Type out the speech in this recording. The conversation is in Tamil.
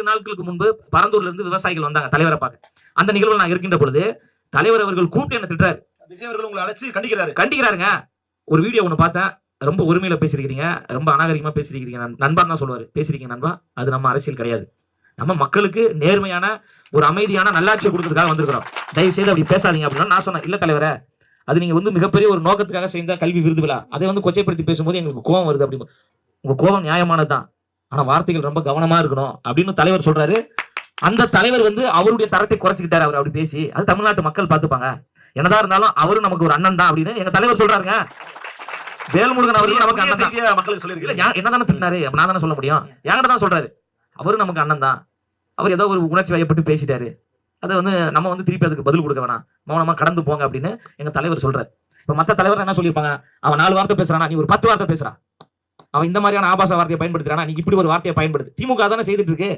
8 நாட்களுக்கு முன்பு பரந்தூர்ல இருந்து விவசாயிகள் வந்தாங்க தலைவரை பார்க்க. அந்த நிகழ்வுல நான் இருக்கின்ற பொழுது தலைவர் அவர்கள் கூப்பிட்டு என்ன திட்டுறாரு. விஜய் அவர்கள் உங்களை அழைச்சு கண்டிக்கிறாருங்க. ஒரு வீடியோ ஒண்ணு பார்த்தேன். ரொம்ப உரிமையில பேசிருக்கீங்க, ரொம்ப அநாகரிகமா பேசிருக்கீங்க நண்பா தான் சொல்லுவாரு. பேசிருக்கீங்க நண்பா, அது நம்ம அரசியல் கிடையாது. நம்ம மக்களுக்கு நேர்மையான ஒரு அமைதியான நல்லாட்சியை கொடுக்கறதுக்காக வந்திருக்கிறோம். தயவு செய்து அப்படி பேசாதீங்க அப்படின்னு நான் சொன்னேன். இல்ல தலைவரே, அது நீங்க மிகப்பெரிய ஒரு நோக்கத்துக்காக செய்த கல்வி விருது விழா, அதை கொச்சைப்படுத்தி பேசும்போது எங்களுக்கு கோபம் வருது. அப்படி உங்க கோபம் நியாயமானதுதான், ஆனா வார்த்தைகள் ரொம்ப கவனமா இருக்கணும் அப்படின்னு தலைவர் சொல்றாரு. அந்த தலைவர் அவருடைய தரத்தை குறைச்சிக்கிட்டாரு. அவர் அப்படி பேசி அது தமிழ்நாட்டு மக்கள் பார்த்துப்பாங்க. என்னதான் இருந்தாலும் அவரும் நமக்கு ஒரு அண்ணன் தான் அப்படின்னு எங்க தலைவர் சொல்றாருங்க. வேல்முருகன் அவர்கள் நமக்கு அண்ணன் தான் மக்களுக்கு சொல்லியிருக்கீங்க. என்னதானே திட்டினாரு, நான் தானே சொல்ல முடியும். என்கிட்ட தான் சொல்றாரு அவரும் நமக்கு அண்ணன் தான். அவர் ஏதோ ஒரு உணர்ச்சி வயப்பட்டு பேசிட்டாரு. அது நம்ம திருப்பி அதுக்கு பதில் கொடுக்க வேணாம், மௌனமா கடந்து போங்க அப்படின்னு எங்க தலைவர் சொல்றாரு. இப்ப மத்த தலைவர் என்ன சொல்லியிருப்பாங்க, அவன் 4 வார்த்தை பேசுறானா, நீ ஒரு 10 வார்த்தை பேசுறான், அவன் இந்த மாதிரியான ஆபாச வார்த்தையை பயன்படுத்துறானா, நீ இப்படி ஒரு வார்த்தையை பயன்படுத்து. திமுக தானே செய்துட்டு இருக்கு.